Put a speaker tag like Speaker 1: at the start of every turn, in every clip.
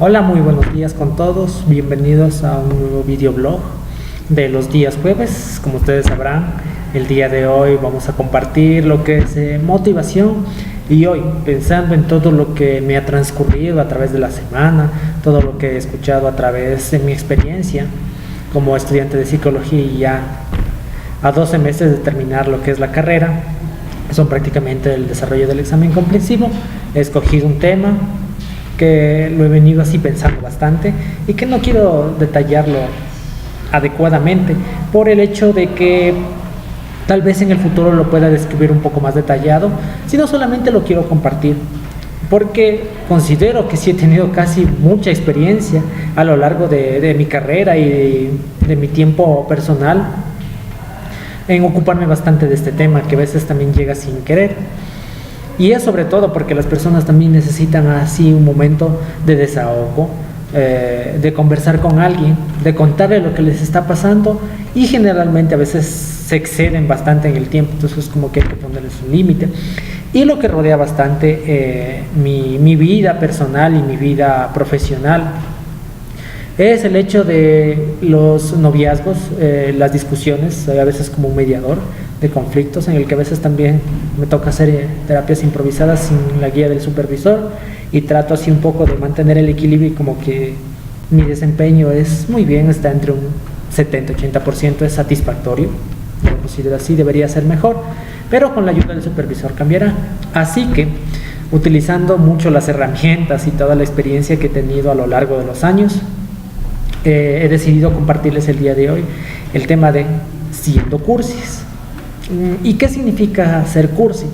Speaker 1: Hola, muy buenos días con todos. Bienvenidos a un nuevo videoblog de los días jueves. Como ustedes sabrán, el día de hoy vamos a compartir lo que es motivación. Y hoy, pensando en todo lo que me ha transcurrido a través de la semana, todo lo que he escuchado a través de mi experiencia como estudiante de psicología y ya a 12 meses de terminar lo que es la carrera, son prácticamente el desarrollo del examen comprensivo. He escogido un tema que lo he venido así pensando bastante y que no quiero detallarlo adecuadamente por el hecho de que tal vez en el futuro lo pueda describir un poco más detallado, sino solamente lo quiero compartir porque considero que sí he tenido casi mucha experiencia a lo largo de mi carrera y de mi tiempo personal en ocuparme bastante de este tema, que a veces también llega sin querer. Y es sobre todo porque las personas también necesitan así un momento de desahogo, de conversar con alguien, de contarle lo que les está pasando, y generalmente a veces se exceden bastante en el tiempo, entonces como que hay que ponerles un límite. Y lo que rodea bastante mi vida personal y mi vida profesional es el hecho de los noviazgos, las discusiones, a veces como un mediador de conflictos, en el que a veces también me toca hacer terapias improvisadas sin la guía del supervisor, y trato así un poco de mantener el equilibrio, y como que mi desempeño es muy bien, está entre un 70-80%, es satisfactorio. Yo lo considero así, debería ser mejor, pero con la ayuda del supervisor cambiará. Así que, utilizando mucho las herramientas y toda la experiencia que he tenido a lo largo de los años, he decidido compartirles el día de hoy el tema de siendo cursis. ¿Y qué significa ser cursi?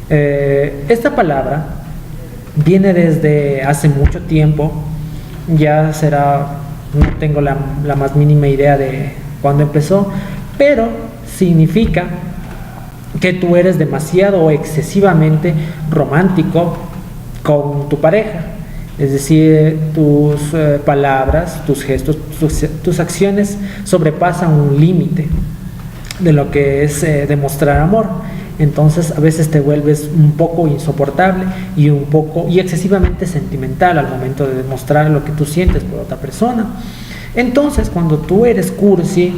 Speaker 1: Esta palabra viene desde hace mucho tiempo, ya será, no tengo la más mínima idea de cuándo empezó, pero significa que tú eres demasiado o excesivamente romántico con tu pareja. Es decir, tus palabras, tus gestos, tus acciones sobrepasan un límite de lo que es demostrar amor. Entonces a veces te vuelves un poco insoportable y excesivamente sentimental al momento de demostrar lo que tú sientes por otra persona. Entonces, cuando tú eres cursi,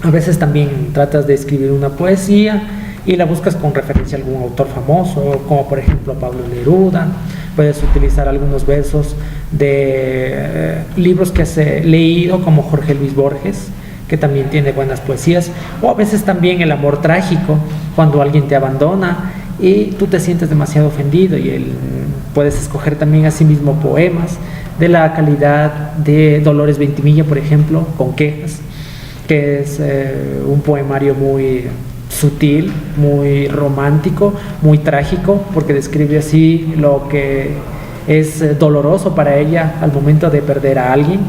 Speaker 1: a veces también tratas de escribir una poesía y la buscas con referencia a algún autor famoso, como por ejemplo Pablo Neruda. Puedes utilizar algunos versos de libros que has leído, como Jorge Luis Borges, que también tiene buenas poesías, o a veces también el amor trágico, cuando alguien te abandona y tú te sientes demasiado ofendido, y puedes escoger también asimismo poemas de la calidad de Dolores Ventimilla, por ejemplo, Con quejas, que es un poemario muy sutil, muy romántico, muy trágico, porque describe así lo que es doloroso para ella al momento de perder a alguien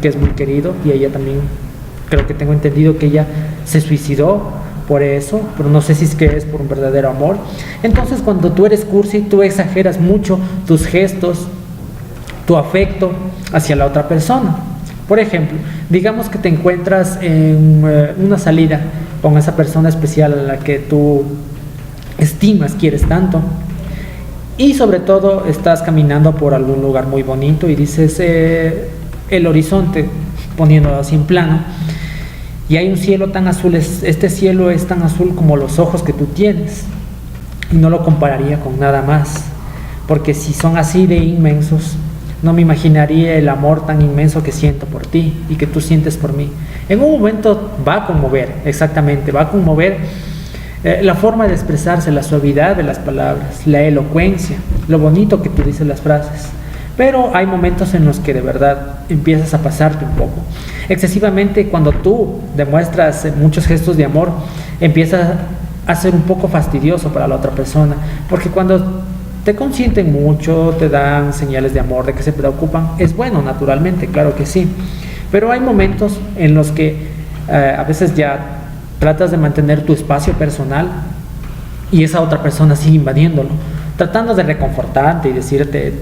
Speaker 1: que es muy querido, y ella también, creo que tengo entendido que ella se suicidó por eso, pero no sé si es que es por un verdadero amor. Entonces, cuando tú eres cursi, tú exageras mucho tus gestos, tu afecto hacia la otra persona. Por ejemplo, digamos que te encuentras en una salida con esa persona especial a la que tú estimas, quieres tanto, y sobre todo estás caminando por algún lugar muy bonito y dices el horizonte, poniéndolo así en plano, y hay un cielo tan azul, este cielo es tan azul como los ojos que tú tienes, y no lo compararía con nada más, porque si son así de inmensos, no me imaginaría el amor tan inmenso que siento por ti y que tú sientes por mí. En un momento va a conmover, exactamente, va a conmover la forma de expresarse, la suavidad de las palabras, la elocuencia, lo bonito que tú dices las frases. Pero hay momentos en los que de verdad empiezas a pasarte un poco. Excesivamente, cuando tú demuestras muchos gestos de amor, empieza a ser un poco fastidioso para la otra persona, porque cuando te consienten mucho, te dan señales de amor, de que se preocupan, es bueno, naturalmente, claro que sí, pero hay momentos en los que a veces ya tratas de mantener tu espacio personal y esa otra persona sigue invadiéndolo, tratando de reconfortarte y decirte: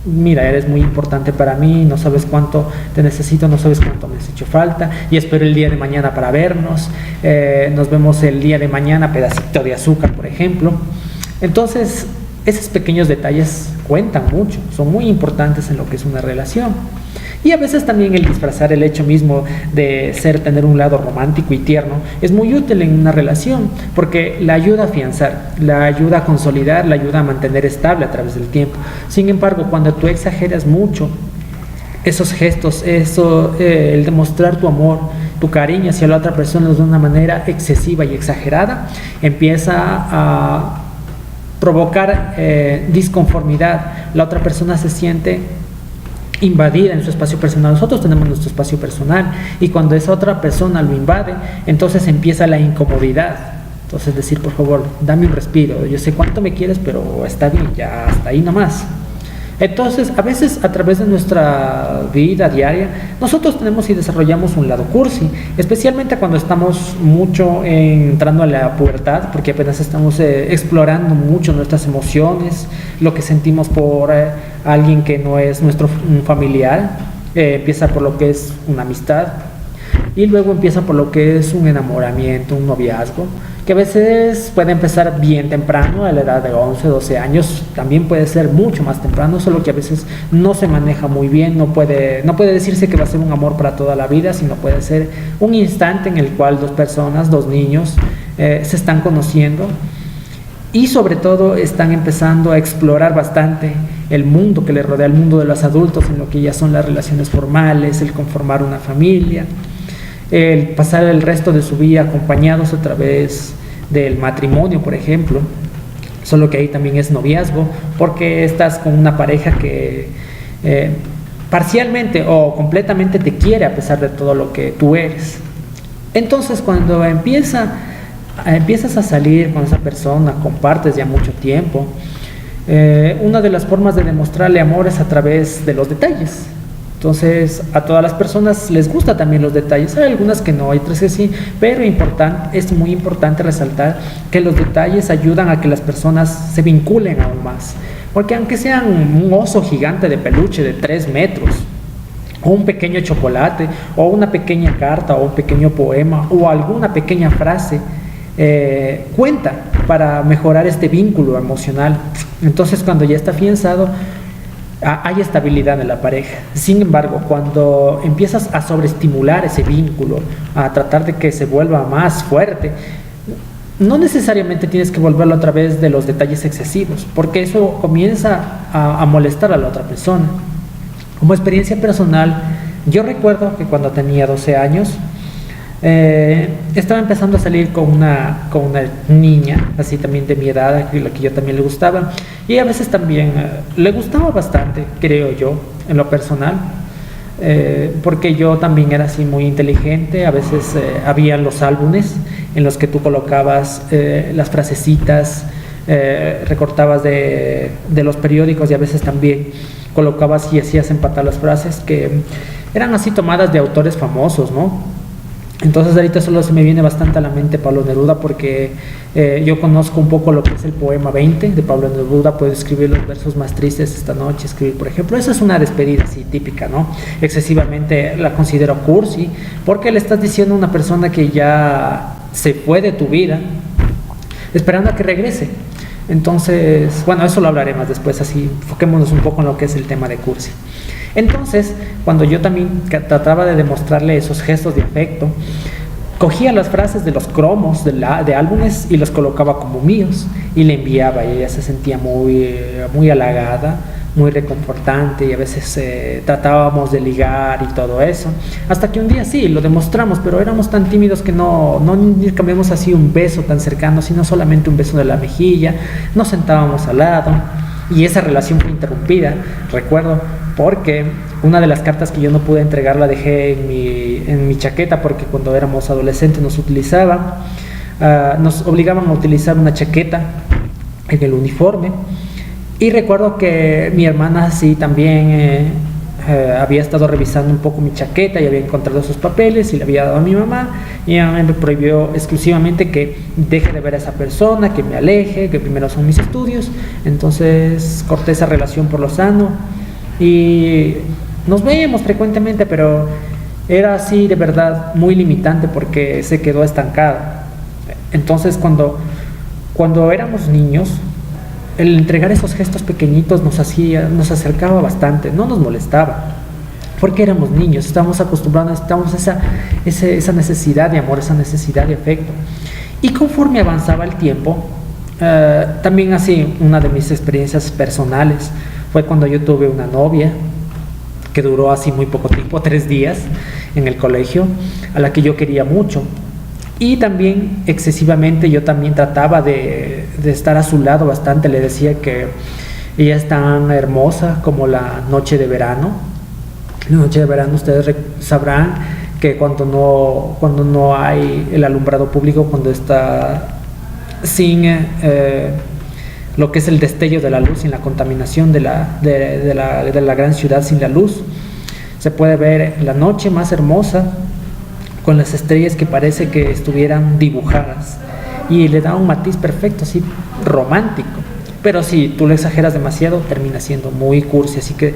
Speaker 1: mira, eres muy importante para mí, no sabes cuánto te necesito, no sabes cuánto me has hecho falta, y espero el día de mañana para vernos, nos vemos el día de mañana, pedacito de azúcar, por ejemplo. Entonces, esos pequeños detalles cuentan mucho, son muy importantes en lo que es una relación. Y a veces también el disfrazar el hecho mismo de tener un lado romántico y tierno es muy útil en una relación, porque la ayuda a afianzar, la ayuda a consolidar, la ayuda a mantener estable a través del tiempo. Sin embargo, cuando tú exageras mucho esos gestos, el demostrar tu amor, tu cariño hacia la otra persona de una manera excesiva y exagerada, empieza a provocar disconformidad. La otra persona se siente invadida en su espacio personal. Nosotros tenemos nuestro espacio personal, y cuando esa otra persona lo invade, entonces empieza la incomodidad. Entonces decir, por favor, dame un respiro, yo sé cuánto me quieres, pero está bien, ya hasta ahí nomás. Entonces, a veces a través de nuestra vida diaria, nosotros tenemos y desarrollamos un lado cursi, especialmente cuando estamos mucho entrando a la pubertad, porque apenas estamos explorando mucho nuestras emociones, lo que sentimos por alguien que no es nuestro familiar. Empieza por lo que es una amistad, y luego empieza por lo que es un enamoramiento, un noviazgo, que a veces puede empezar bien temprano, a la edad de 11, 12 años, también puede ser mucho más temprano, solo que a veces no se maneja muy bien, no puede decirse que va a ser un amor para toda la vida, sino puede ser un instante en el cual dos personas, dos niños, se están conociendo, y sobre todo están empezando a explorar bastante el mundo que les rodea, el mundo de los adultos, en lo que ya son las relaciones formales, el conformar una familia, el pasar el resto de su vida acompañados a través del matrimonio, por ejemplo, solo que ahí también es noviazgo, porque estás con una pareja que parcialmente o completamente te quiere a pesar de todo lo que tú eres. Entonces, cuando empiezas a salir con esa persona, compartes ya mucho tiempo, una de las formas de demostrarle amor es a través de los detalles. Entonces, a todas las personas les gusta también los detalles. Hay algunas que no, hay otras que sí, pero es muy importante resaltar que los detalles ayudan a que las personas se vinculen aún más. Porque aunque sean un oso gigante de peluche de 3 metros, o un pequeño chocolate, o una pequeña carta, o un pequeño poema, o alguna pequeña frase, cuenta para mejorar este vínculo emocional. Entonces, cuando ya está afianzado, hay estabilidad en la pareja. Sin embargo, cuando empiezas a sobreestimular ese vínculo, a tratar de que se vuelva más fuerte, no necesariamente tienes que volverlo a través de los detalles excesivos, porque eso comienza a molestar a la otra persona. Como experiencia personal, yo recuerdo que cuando tenía 12 años, estaba empezando a salir con una niña, así también de mi edad, a la que yo también le gustaba, y a veces también le gustaba bastante, creo yo, en lo personal, porque yo también era así muy inteligente. A veces había los álbumes en los que tú colocabas las frasecitas, recortabas de los periódicos, y a veces también colocabas y hacías empatar las frases que eran así tomadas de autores famosos, ¿no? Entonces ahorita solo se me viene bastante a la mente Pablo Neruda, porque yo conozco un poco lo que es el poema 20 de Pablo Neruda. Puedo escribir los versos más tristes esta noche, escribir, por ejemplo, esa es una despedida así típica, ¿no? Excesivamente la considero cursi, porque le estás diciendo a una persona que ya se fue de tu vida, esperando a que regrese. Entonces, bueno, eso lo hablaré más después, así enfoquémonos un poco en lo que es el tema de cursi. Entonces, cuando yo también trataba de demostrarle esos gestos de afecto, cogía las frases de los cromos de álbumes y los colocaba como míos y le enviaba, y ella se sentía muy halagada, muy reconfortante, y a veces tratábamos de ligar y todo eso, hasta que un día sí, lo demostramos, pero éramos tan tímidos que no cambiamos así un beso tan cercano, sino solamente un beso de la mejilla. Nos sentábamos al lado, y esa relación fue interrumpida, recuerdo, porque una de las cartas que yo no pude entregar la dejé en mi chaqueta, porque cuando éramos adolescentes nos obligaban a utilizar una chaqueta en el uniforme. Y recuerdo que mi hermana sí también había estado revisando un poco mi chaqueta y había encontrado sus papeles y le había dado a mi mamá, y mi mamá me prohibió exclusivamente que deje de ver a esa persona, que me aleje, que primero son mis estudios. Entonces corté esa relación por lo sano y nos veíamos frecuentemente, pero era así de verdad muy limitante, porque se quedó estancada. Entonces cuando éramos niños, el entregar esos gestos pequeñitos nos acercaba bastante, no nos molestaba, porque éramos niños, estábamos acostumbrados, estábamos a esa necesidad de amor, esa necesidad de afecto. Y conforme avanzaba el tiempo, también así, una de mis experiencias personales fue cuando yo tuve una novia que duró así muy poco tiempo, 3 días en el colegio, a la que yo quería mucho. Y también excesivamente yo también trataba de estar a su lado bastante. Le decía que ella es tan hermosa como la noche de verano. La noche de verano ustedes sabrán que cuando no hay el alumbrado público, cuando está sin lo que es el destello de la luz, sin la contaminación de la gran ciudad, sin la luz, se puede ver la noche más hermosa con las estrellas que parece que estuvieran dibujadas, y le da un matiz perfecto, así romántico. Pero si tú lo exageras demasiado, termina siendo muy cursi. Así que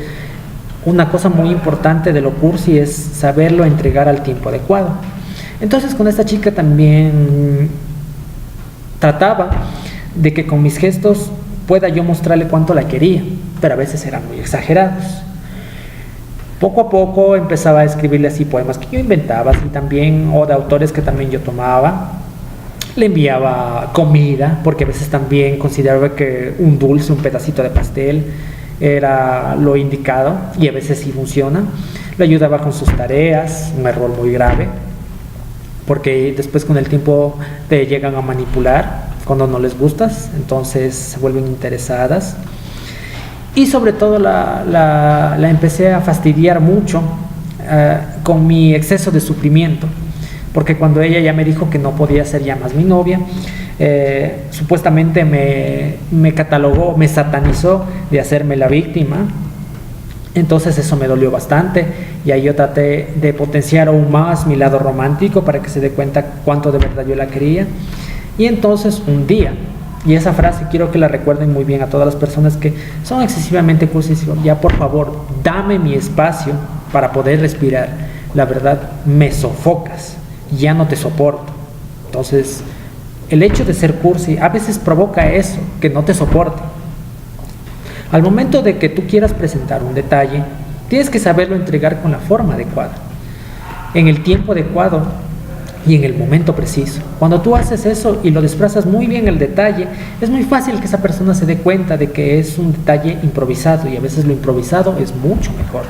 Speaker 1: una cosa muy importante de lo cursi es saberlo entregar al tiempo adecuado. Entonces con esta chica también trataba de que con mis gestos pueda yo mostrarle cuánto la quería, pero a veces eran muy exagerados. Poco a poco empezaba a escribirle así poemas que yo inventaba, así también, o de autores que también yo tomaba. Le enviaba comida, porque a veces también consideraba que un dulce, un pedacito de pastel era lo indicado, y a veces sí funciona. Le ayudaba con sus tareas, un error muy grave, porque después con el tiempo te llegan a manipular cuando no les gustas, entonces se vuelven interesadas. Y sobre todo la empecé a fastidiar mucho con mi exceso de sufrimiento, porque cuando ella ya me dijo que no podía ser ya más mi novia, supuestamente me catalogó, me satanizó de hacerme la víctima. Entonces eso me dolió bastante, y ahí yo traté de potenciar aún más mi lado romántico para que se dé cuenta cuánto de verdad yo la quería. Y entonces un día, y esa frase quiero que la recuerden muy bien a todas las personas que son excesivamente cursis: ya por favor, dame mi espacio para poder respirar, la verdad me sofocas, ya no te soporto. Entonces el hecho de ser cursi a veces provoca eso, que no te soporte. Al momento de que tú quieras presentar un detalle, tienes que saberlo entregar con la forma adecuada, en el tiempo adecuado y en el momento preciso. Cuando tú haces eso y lo disfrazas muy bien el detalle, es muy fácil que esa persona se dé cuenta de que es un detalle improvisado, y a veces lo improvisado es mucho mejor,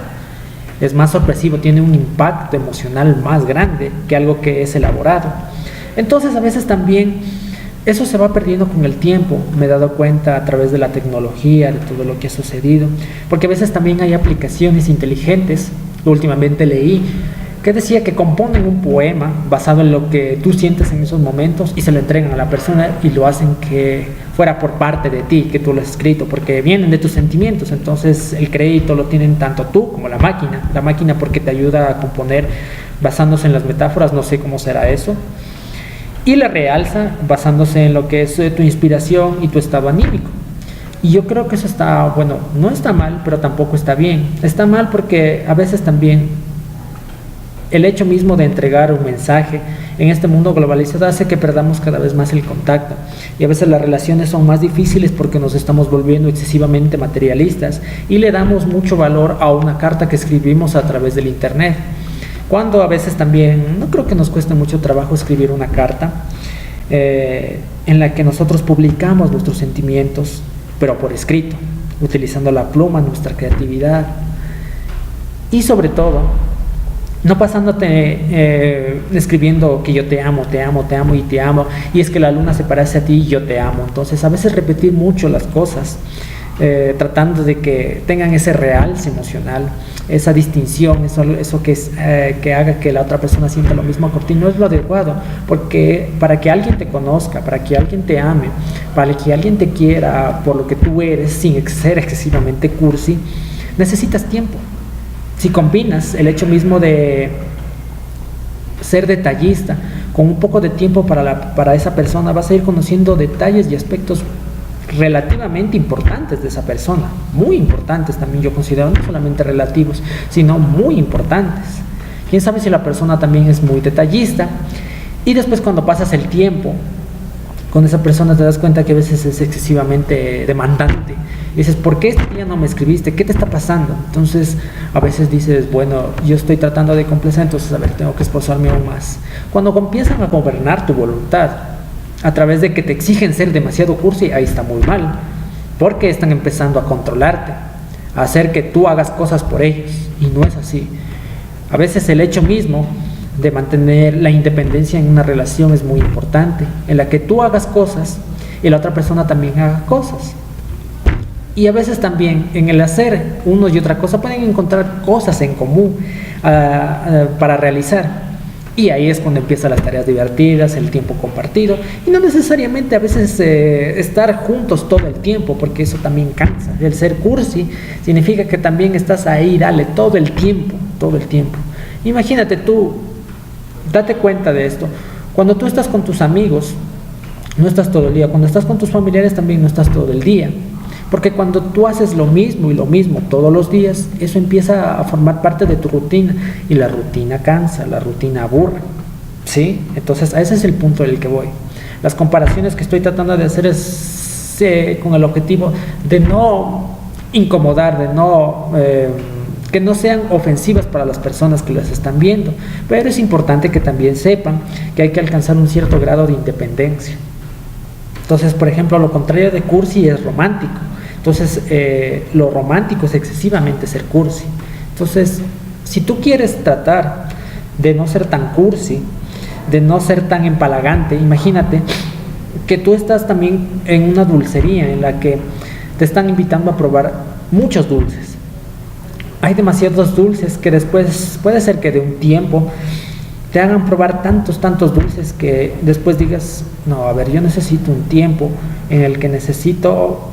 Speaker 1: es más sorpresivo, tiene un impacto emocional más grande que algo que es elaborado. Entonces a veces también eso se va perdiendo con el tiempo. Me he dado cuenta a través de la tecnología, de todo lo que ha sucedido, porque a veces también hay aplicaciones inteligentes. Últimamente leí que decía que componen un poema basado en lo que tú sientes en esos momentos y se lo entregan a la persona, y lo hacen que fuera por parte de ti, que tú lo has escrito, porque vienen de tus sentimientos. Entonces el crédito lo tienen tanto tú como la máquina porque te ayuda a componer basándose en las metáforas, no sé cómo será eso, y la realza basándose en lo que es tu inspiración y tu estado anímico. Y yo creo que eso está, bueno, no está mal, pero tampoco está bien. Está mal porque a veces también el hecho mismo de entregar un mensaje en este mundo globalizado hace que perdamos cada vez más el contacto, y a veces las relaciones son más difíciles porque nos estamos volviendo excesivamente materialistas y le damos mucho valor a una carta que escribimos a través del internet, cuando a veces también no creo que nos cueste mucho trabajo escribir una carta en la que nosotros publicamos nuestros sentimientos, pero por escrito, utilizando la pluma, nuestra creatividad, y sobre todo no pasándote escribiendo que yo te amo y te amo, y es que la luna se parece a ti y yo te amo. Entonces a veces repetir mucho las cosas, tratando de que tengan ese realce emocional, esa distinción, eso que haga que la otra persona sienta lo mismo por ti, no es lo adecuado, porque para que alguien te conozca, para que alguien te ame, para que alguien te quiera por lo que tú eres, sin ser excesivamente cursi, necesitas tiempo. Si combinas el hecho mismo de ser detallista con un poco de tiempo para esa persona, vas a ir conociendo detalles y aspectos relativamente importantes de esa persona, muy importantes también, yo considero, no solamente relativos, sino muy importantes. Quién sabe si la persona también es muy detallista, y después cuando pasas el tiempo con esa persona te das cuenta que a veces es excesivamente demandante. Y dices, ¿por qué este día no me escribiste? ¿Qué te está pasando? Entonces, a veces dices, bueno, yo estoy tratando de complacer, entonces, a ver, tengo que esforzarme aún más. Cuando empiezan a gobernar tu voluntad, a través de que te exigen ser demasiado cursi, ahí está muy mal. Porque están empezando a controlarte, a hacer que tú hagas cosas por ellos. Y no es así. A veces el hecho mismo de mantener la independencia en una relación es muy importante, en la que tú hagas cosas y la otra persona también haga cosas. Y a veces también en el hacer uno y otra cosa pueden encontrar cosas en común para realizar. Y ahí es cuando empiezan las tareas divertidas, el tiempo compartido, y no necesariamente a veces estar juntos todo el tiempo, porque eso también cansa. El ser cursi significa que también estás ahí, dale, todo el tiempo, todo el tiempo. Imagínate tú, date cuenta de esto, cuando tú estás con tus amigos, no estás todo el día, cuando estás con tus familiares también no estás todo el día. Porque cuando tú haces lo mismo y lo mismo todos los días, eso empieza a formar parte de tu rutina. Y la rutina cansa, la rutina aburre. ¿Sí? Entonces, ese es el punto del que voy. Las comparaciones que estoy tratando de hacer es con el objetivo de no incomodar, de no que no sean ofensivas para las personas que las están viendo. Pero es importante que también sepan que hay que alcanzar un cierto grado de independencia. Entonces, por ejemplo, lo contrario de cursi es romántico. Entonces, lo romántico es excesivamente ser cursi. Entonces, si tú quieres tratar de no ser tan cursi, de no ser tan empalagante, imagínate que tú estás también en una dulcería en la que te están invitando a probar muchos dulces. Hay demasiados dulces que después, puede ser que de un tiempo, te hagan probar tantos dulces que después digas, no, a ver, yo necesito un tiempo en el que necesito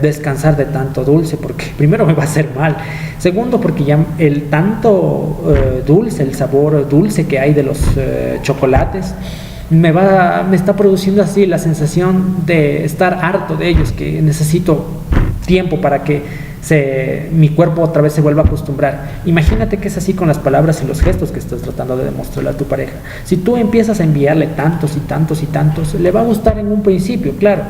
Speaker 1: descansar de tanto dulce, porque primero me va a hacer mal, segundo porque ya el tanto dulce, el sabor dulce que hay de los chocolates me está produciendo así la sensación de estar harto de ellos, que necesito tiempo para que mi cuerpo otra vez se vuelva a acostumbrar. Imagínate que es así con las palabras y los gestos que estás tratando de demostrarle a tu pareja. Si tú empiezas a enviarle tantos y tantos y tantos, le va a gustar en un principio, claro,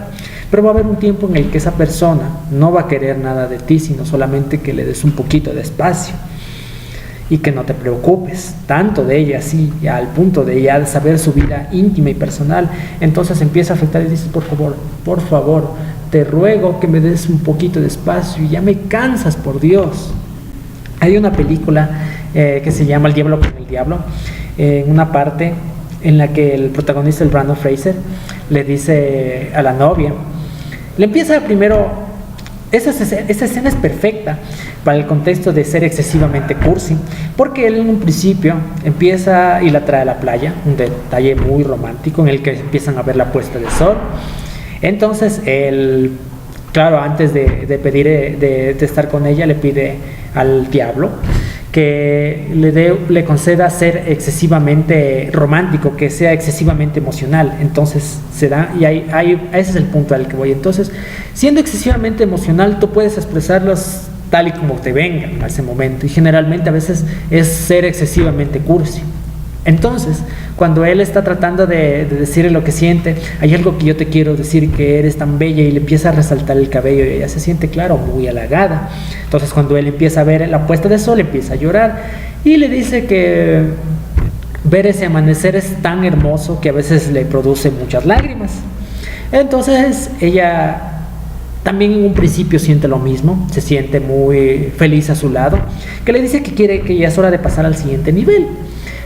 Speaker 1: pero va a haber un tiempo en el que esa persona no va a querer nada de ti, sino solamente que le des un poquito de espacio y que no te preocupes tanto de ella, así al punto de ya saber su vida íntima y personal. Entonces empieza a afectar y dices, por favor, te ruego que me des un poquito de espacio, y ya me cansas, por Dios. Hay una película que se llama El diablo con el diablo, en una parte en la que el protagonista, el Brandon Fraser, le dice a la novia, le empieza primero, esa escena es perfecta para el contexto de ser excesivamente cursi, porque él en un principio empieza y la trae a la playa, un detalle muy romántico en el que empiezan a ver la puesta de sol. Entonces él, claro, antes de pedir de estar con ella, le pide al diablo que le conceda ser excesivamente romántico, que sea excesivamente emocional. Entonces se da, y ese es el punto al que voy. Entonces, siendo excesivamente emocional, tú puedes expresarlos tal y como te venga en ese momento, y generalmente a veces es ser excesivamente cursi. Entonces, cuando él está tratando de decirle lo que siente, hay algo que yo te quiero decir, que eres tan bella, y le empieza a resaltar el cabello, y ella se siente, claro, muy halagada. Entonces, cuando él empieza a ver la puesta de sol, empieza a llorar y le dice que ver ese amanecer es tan hermoso que a veces le produce muchas lágrimas. Entonces, ella también en un principio siente lo mismo, se siente muy feliz a su lado, que le dice que ya es hora de pasar al siguiente nivel.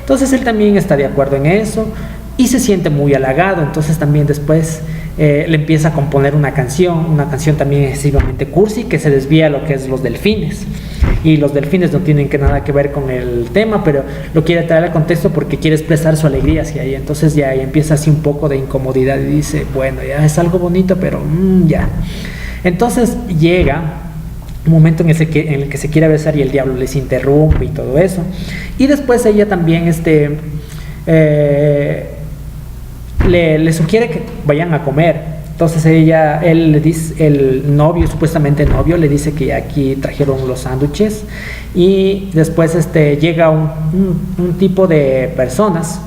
Speaker 1: Entonces él también está de acuerdo en eso y se siente muy halagado. Entonces también después le empieza a componer una canción también excesivamente cursi, que se desvía a lo que es los delfines. Y los delfines no tienen nada que ver con el tema, pero lo quiere traer al contexto porque quiere expresar su alegría hacia ella. Entonces ya empieza así un poco de incomodidad y dice, bueno, ya es algo bonito, pero ya. Entonces llega un momento en el que se quiere besar y el diablo les interrumpe y todo eso. Y después ella también le sugiere que vayan a comer. Entonces él le dice, el novio, supuestamente novio, le dice que aquí trajeron los sándwiches, y después llega un tipo de personas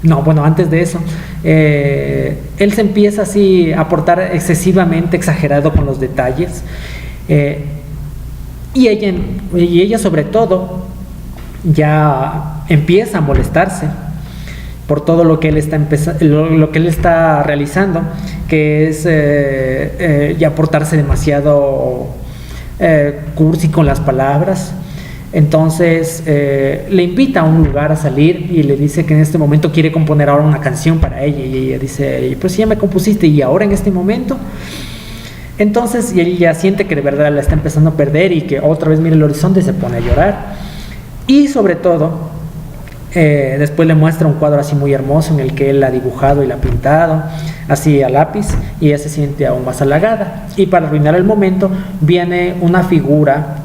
Speaker 1: No, bueno, antes de eso, él se empieza así a portar excesivamente exagerado con los detalles. eh, y ella sobre todo ya empieza a molestarse por todo lo que él está lo que él está realizando, que es ya portarse demasiado cursi con las palabras. Entonces le invita a un lugar a salir y le dice que en este momento quiere componer ahora una canción para ella, y ella dice, pues si ya me compusiste y ahora en este momento. Entonces, y ella siente que de verdad la está empezando a perder y que otra vez mira el horizonte y se pone a llorar. Y sobre todo, después le muestra un cuadro así muy hermoso en el que él la ha dibujado y la ha pintado así a lápiz, y ella se siente aún más halagada. Y para arruinar el momento viene una figura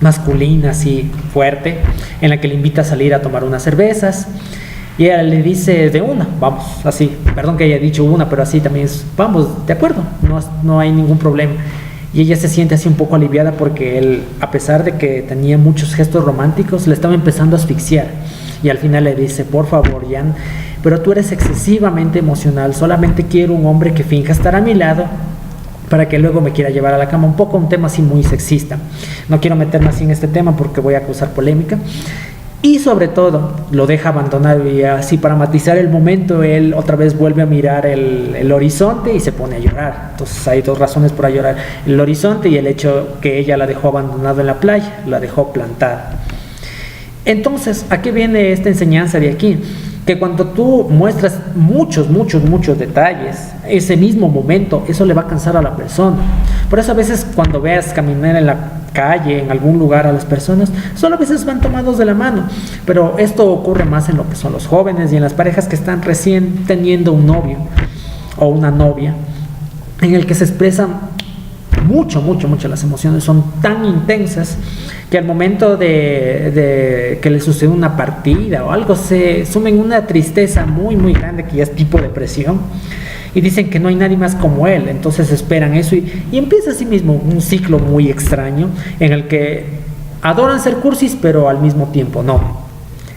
Speaker 1: masculina así fuerte, en la que le invita a salir a tomar unas cervezas, y ella le dice de una, vamos, así, perdón que haya dicho una, pero así también es, vamos, de acuerdo, no hay ningún problema. Y ella se siente así un poco aliviada porque él, a pesar de que tenía muchos gestos románticos, le estaba empezando a asfixiar. Y al final le dice, por favor, Jan, pero tú eres excesivamente emocional, solamente quiero un hombre que finja estar a mi lado para que luego me quiera llevar a la cama. Un poco un tema así muy sexista. No quiero meterme así en este tema porque voy a causar polémica. Y sobre todo, lo deja abandonado, y así para matizar el momento, él otra vez vuelve a mirar el horizonte y se pone a llorar. Entonces hay dos razones para llorar: el horizonte y el hecho que ella la dejó abandonado en la playa, la dejó plantada. Entonces, ¿a qué viene esta enseñanza de aquí? Que cuando tú muestras muchos detalles, ese mismo momento, eso le va a cansar a la persona. Por eso a veces cuando veas caminar en la calle, en algún lugar, a las personas, solo a veces van tomados de la mano. Pero esto ocurre más en lo que son los jóvenes y en las parejas que están recién teniendo un novio o una novia, en el que se expresan mucho, las emociones son tan intensas que al momento de que le sucede una partida o algo, se sumen una tristeza muy grande, que ya es tipo depresión, y dicen que no hay nadie más como él. Entonces esperan eso y empieza así mismo un ciclo muy extraño en el que adoran ser cursis pero al mismo tiempo no.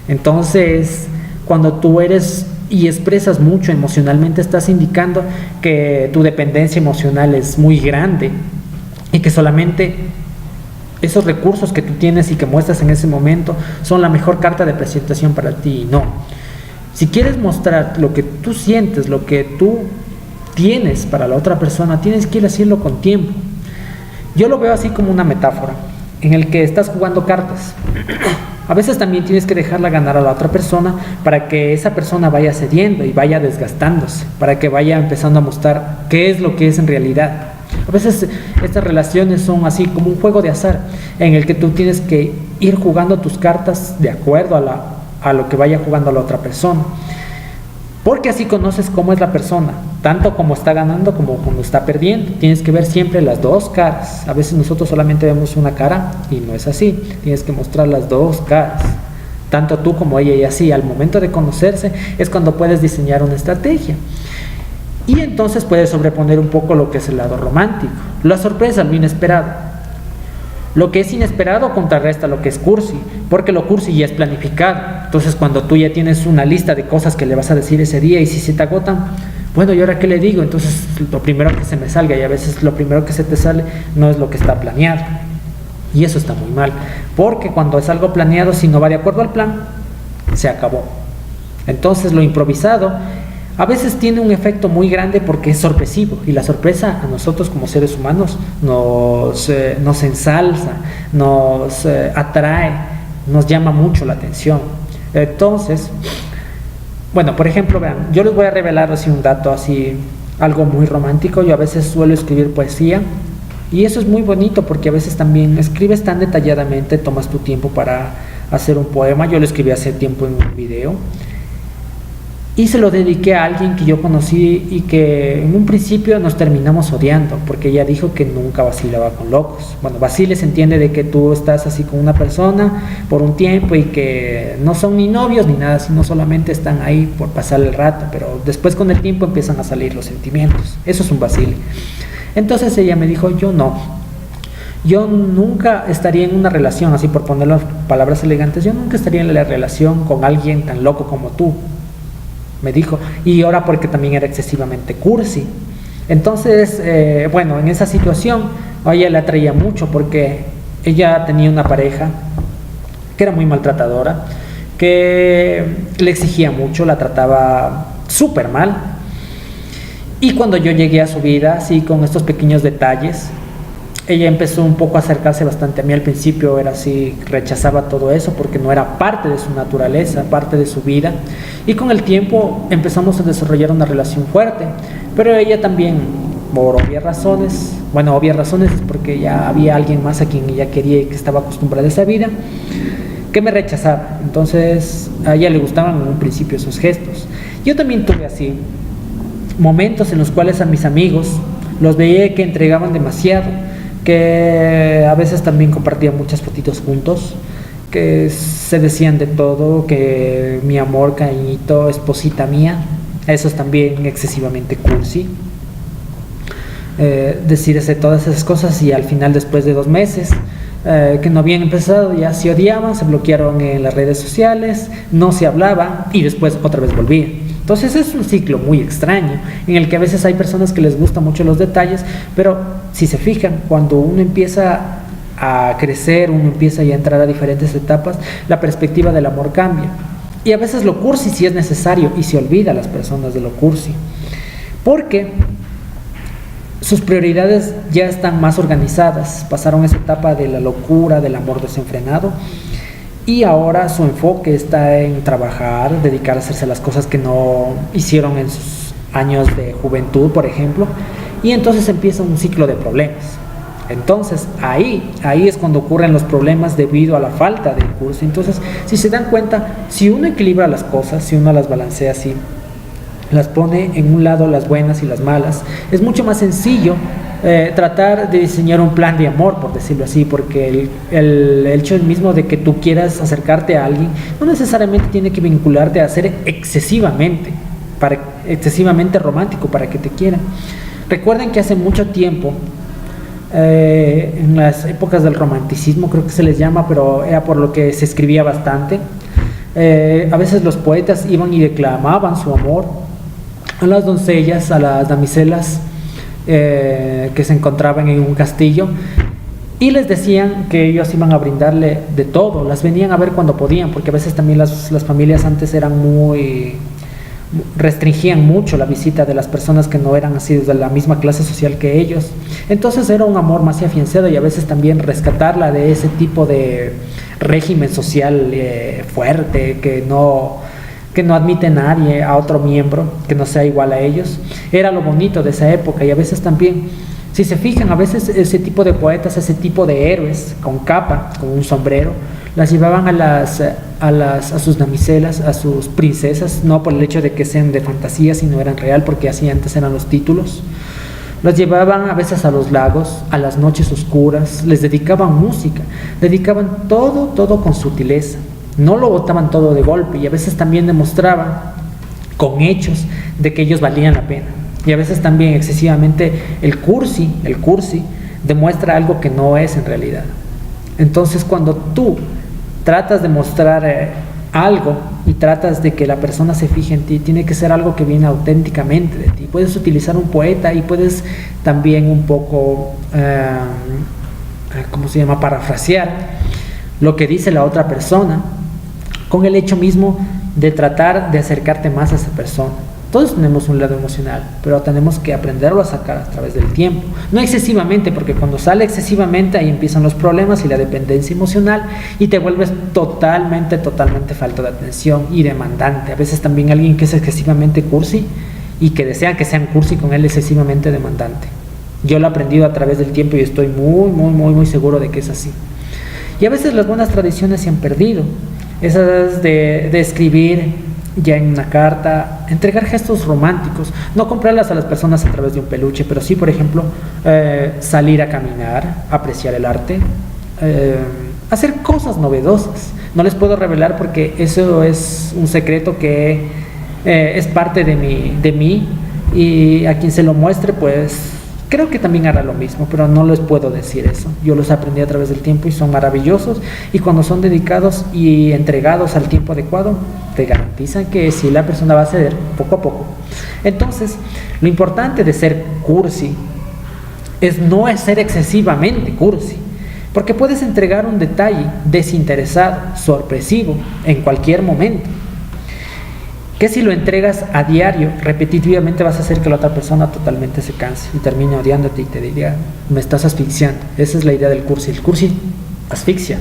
Speaker 1: Entonces, cuando tú eres y expresas mucho emocionalmente, estás indicando que tu dependencia emocional es muy grande y que solamente esos recursos que tú tienes y que muestras en ese momento son la mejor carta de presentación para ti. No, si quieres mostrar lo que tú sientes, lo que tú tienes para la otra persona, tienes que ir haciendo con tiempo. Yo lo veo así como una metáfora en el que estás jugando cartas. A veces también tienes que dejarla ganar a la otra persona para que esa persona vaya cediendo y vaya desgastándose, para que vaya empezando a mostrar qué es lo que es en realidad. A veces estas relaciones son así como un juego de azar en el que tú tienes que ir jugando tus cartas de acuerdo a lo que vaya jugando la otra persona, porque así conoces cómo es la persona, tanto como está ganando como cuando está perdiendo. Tienes que ver siempre las dos caras. A veces nosotros solamente vemos una cara y no es así. Tienes que mostrar las dos caras, tanto tú como ella, y así al momento de conocerse es cuando puedes diseñar una estrategia. Y entonces puedes sobreponer un poco lo que es el lado romántico, la sorpresa, lo inesperado. Lo que es inesperado contrarresta lo que es cursi, porque lo cursi ya es planificado. Entonces, cuando tú ya tienes una lista de cosas que le vas a decir ese día, y si se te agotan, bueno, ¿y ahora qué le digo? Entonces, lo primero que se me salga, y a veces lo primero que se te sale no es lo que está planeado. Y eso está muy mal, porque cuando es algo planeado, si no va de acuerdo al plan, se acabó. Entonces, lo improvisado a veces tiene un efecto muy grande porque es sorpresivo, y la sorpresa a nosotros como seres humanos nos ensalza, nos atrae, nos llama mucho la atención. Entonces, bueno, por ejemplo, vean, yo les voy a revelar así un dato, así algo muy romántico. Yo a veces suelo escribir poesía, y eso es muy bonito porque a veces también escribes tan detalladamente, tomas tu tiempo para hacer un poema. Yo lo escribí hace tiempo en un video y se lo dediqué a alguien que yo conocí y que en un principio nos terminamos odiando porque ella dijo que nunca vacilaba con locos. Bueno, vacile se entiende de que tú estás así con una persona por un tiempo y que no son ni novios ni nada, sino solamente están ahí por pasar el rato, pero después con el tiempo empiezan a salir los sentimientos. Eso es un vacile. Entonces ella me dijo, yo nunca estaría en una relación, así por poner las palabras elegantes, yo nunca estaría en la relación con alguien tan loco como tú. me dijo, y ahora porque también era excesivamente cursi. Entonces, bueno, en esa situación a ella le atraía mucho porque ella tenía una pareja que era muy maltratadora, que le exigía mucho, la trataba súper mal. Y cuando yo llegué a su vida, así con estos pequeños detalles, ella empezó un poco a acercarse bastante a mí. Al principio era así, rechazaba todo eso porque no era parte de su naturaleza, parte de su vida. Y con el tiempo empezamos a desarrollar una relación fuerte. Pero ella también, por obvias razones, bueno, obvias razones es porque ya había alguien más a quien ella quería y que estaba acostumbrada a esa vida, que me rechazaba. Entonces a ella le gustaban en un principio esos gestos. Yo también tuve así momentos en los cuales a mis amigos los veía que entregaban demasiado, que a veces también compartían muchas fotitos juntos, que se decían de todo, que mi amor, cariñito, esposita mía. Eso es también excesivamente cursi, decirse todas esas cosas, y al final, después de 2 meses que no habían empezado, ya se odiaban, se bloquearon en las redes sociales, no se hablaba y después otra vez volvían. Entonces es un ciclo muy extraño en el que a veces hay personas que les gustan mucho los detalles, pero si se fijan, cuando uno empieza a crecer, uno empieza ya a entrar a diferentes etapas, la perspectiva del amor cambia. Y a veces lo cursi sí es necesario y se olvida a las personas de lo cursi, porque sus prioridades ya están más organizadas, pasaron esa etapa de la locura, del amor desenfrenado, y ahora su enfoque está en trabajar, dedicar a hacerse las cosas que no hicieron en sus años de juventud, por ejemplo, y entonces empieza un ciclo de problemas. Entonces ahí es cuando ocurren los problemas debido a la falta de curso. Entonces, si se dan cuenta, si uno equilibra las cosas, si uno las balancea así, las pone en un lado las buenas y las malas, es mucho más sencillo tratar de diseñar un plan de amor, por decirlo así, porque el hecho mismo de que tú quieras acercarte a alguien no necesariamente tiene que vincularte a ser excesivamente romántico para que te quieran. Recuerden que hace mucho tiempo, en las épocas del romanticismo creo que se les llama, pero era por lo que se escribía bastante, a veces los poetas iban y declamaban su amor a las doncellas, a las damiselas que se encontraban en un castillo, y les decían que ellos iban a brindarle de todo, las venían a ver cuando podían, porque a veces también las familias antes eran restringían mucho la visita de las personas que no eran así de la misma clase social que ellos. Entonces era un amor más afianzado, y a veces también rescatarla de ese tipo de régimen social fuerte que no admite nadie a otro miembro que no sea igual a ellos. Era lo bonito de esa época. Y a veces también, si se fijan, a veces ese tipo de poetas, ese tipo de héroes con capa, con un sombrero, las llevaban a sus damiselas, a sus princesas, no por el hecho de que sean de fantasía, sino eran real, porque así antes eran los títulos. Las llevaban a veces a los lagos, a las noches oscuras, les dedicaban música, dedicaban todo con sutileza, no lo botaban todo de golpe, y a veces también demostraban con hechos de que ellos valían la pena. Y a veces también excesivamente el cursi demuestra algo que no es en realidad. Entonces, cuando tú tratas de mostrar algo y tratas de que la persona se fije en ti, tiene que ser algo que viene auténticamente de ti. Puedes utilizar un poeta y puedes también un poco parafrasear lo que dice la otra persona, con el hecho mismo de tratar de acercarte más a esa persona. Todos tenemos un lado emocional, pero tenemos que aprenderlo a sacar a través del tiempo. No excesivamente, porque cuando sale excesivamente ahí empiezan los problemas y la dependencia emocional, y te vuelves totalmente falta de atención y demandante. A veces también alguien que es excesivamente cursi y que desea que sean cursi con él es excesivamente demandante. Yo lo he aprendido a través del tiempo y estoy muy seguro de que es así. Y a veces las buenas tradiciones se han perdido. Esas de escribir ya en una carta, entregar gestos románticos, no comprarlas a las personas a través de un peluche, pero sí, por ejemplo, salir a caminar, apreciar el arte, hacer cosas novedosas. No les puedo revelar porque eso es un secreto que es parte de mí, y a quien se lo muestre, pues creo que también hará lo mismo, pero no les puedo decir eso. Yo los aprendí a través del tiempo y son maravillosos, y cuando son dedicados y entregados al tiempo adecuado, te garantizan que si la persona va a ceder poco a poco. Entonces, lo importante de ser cursi no es ser excesivamente cursi, porque puedes entregar un detalle desinteresado, sorpresivo, en cualquier momento, que si lo entregas a diario, repetitivamente, vas a hacer que la otra persona totalmente se canse y termine odiándote y te diga, me estás asfixiando. Esa es la idea del cursi. El cursi asfixia.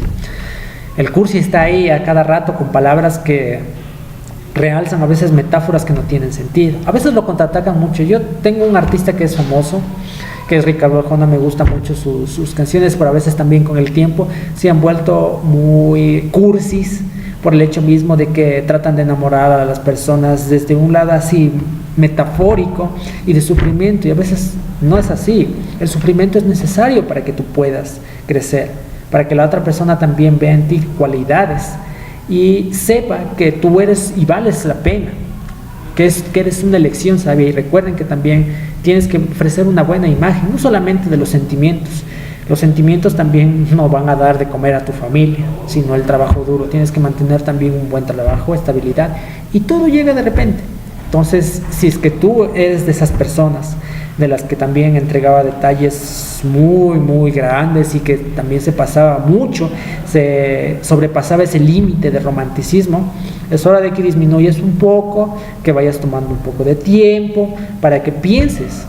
Speaker 1: El cursi está ahí a cada rato con palabras que realzan a veces metáforas que no tienen sentido. A veces lo contraatacan mucho. Yo tengo un artista que es famoso, que es Ricardo Arjona. Me gustan mucho sus canciones, pero a veces también con el tiempo se han vuelto muy cursis, por el hecho mismo de que tratan de enamorar a las personas desde un lado así metafórico y de sufrimiento, y a veces no es así. El sufrimiento es necesario para que tú puedas crecer, para que la otra persona también vea en ti cualidades y sepa que tú eres y vales la pena, que eres una elección sabia. Y recuerden que también tienes que ofrecer una buena imagen, no solamente de los sentimientos. Los sentimientos también no van a dar de comer a tu familia, sino el trabajo duro. Tienes que mantener también un buen trabajo, estabilidad, y todo llega de repente. Entonces, si es que tú eres de esas personas de las que también entregaba detalles muy, muy grandes y que también se pasaba mucho, se sobrepasaba ese límite de romanticismo, es hora de que disminuyas un poco, que vayas tomando un poco de tiempo para que pienses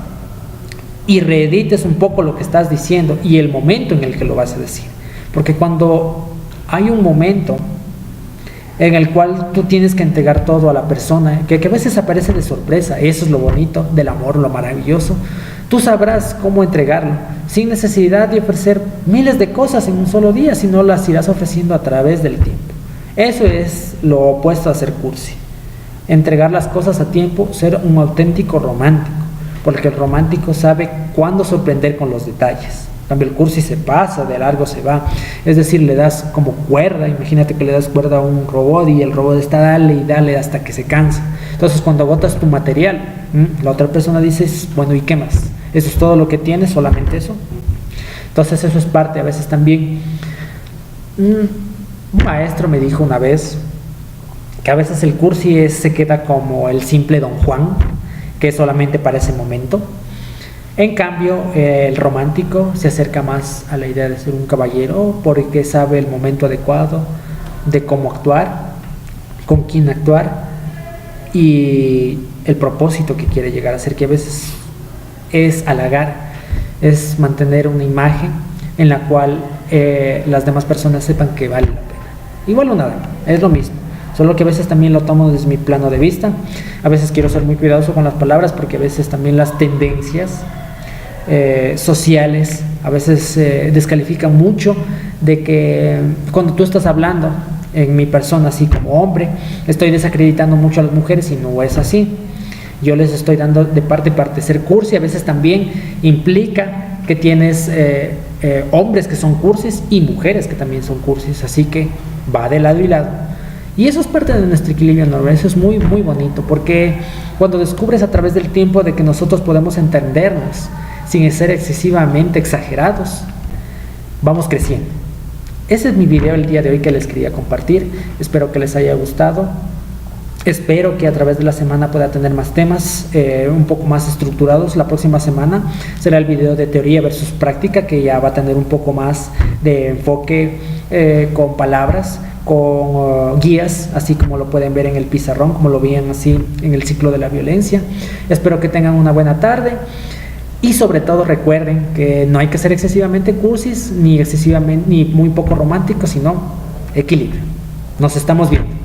Speaker 1: y reedites un poco lo que estás diciendo y el momento en el que lo vas a decir. Porque cuando hay un momento en el cual tú tienes que entregar todo a la persona, que a veces aparece de sorpresa, eso es lo bonito del amor, lo maravilloso, tú sabrás cómo entregarlo, sin necesidad de ofrecer miles de cosas en un solo día, sino las irás ofreciendo a través del tiempo. Eso es lo opuesto a ser cursi. Entregar las cosas a tiempo, ser un auténtico romántico, porque el romántico sabe cuándo sorprender con los detalles. En cambio, el cursi se pasa, de largo se va. Es decir, le das como cuerda. Imagínate que le das cuerda a un robot y el robot está dale y dale hasta que se cansa. Entonces, cuando agotas tu material, la otra persona dice, bueno, ¿y qué más? ¿Eso es todo lo que tienes? ¿Solamente eso? Entonces, eso es parte. A veces también, un maestro me dijo una vez que a veces el cursi se queda como el simple Don Juan, que es solamente para ese momento. En cambio, el romántico se acerca más a la idea de ser un caballero, porque sabe el momento adecuado de cómo actuar, con quién actuar y el propósito que quiere llegar a ser, que a veces es halagar, es mantener una imagen en la cual las demás personas sepan que vale la pena. Igual o nada, es lo mismo. Solo que a veces también lo tomo desde mi plano de vista. A veces quiero ser muy cuidadoso con las palabras, porque a veces también las tendencias sociales a veces descalifican mucho, de que cuando tú estás hablando en mi persona así como hombre, estoy desacreditando mucho a las mujeres, y no es así. Yo les estoy dando de parte y parte. Ser cursi a veces también implica que tienes hombres que son cursis y mujeres que también son cursis, así que va de lado y lado. Y eso es parte de nuestro equilibrio normal. Eso es muy, muy bonito, porque cuando descubres a través del tiempo de que nosotros podemos entendernos sin ser excesivamente exagerados, vamos creciendo. Ese es mi video el día de hoy que les quería compartir. Espero que les haya gustado. Espero que a través de la semana pueda tener más temas un poco más estructurados. La próxima semana será el video de teoría versus práctica, que ya va a tener un poco más de enfoque con palabras, con guías, así como lo pueden ver en el pizarrón, como lo veían así en el ciclo de la violencia. Espero que tengan una buena tarde, y sobre todo recuerden que no hay que ser excesivamente cursis ni muy poco románticos, sino equilibrio. Nos estamos viendo.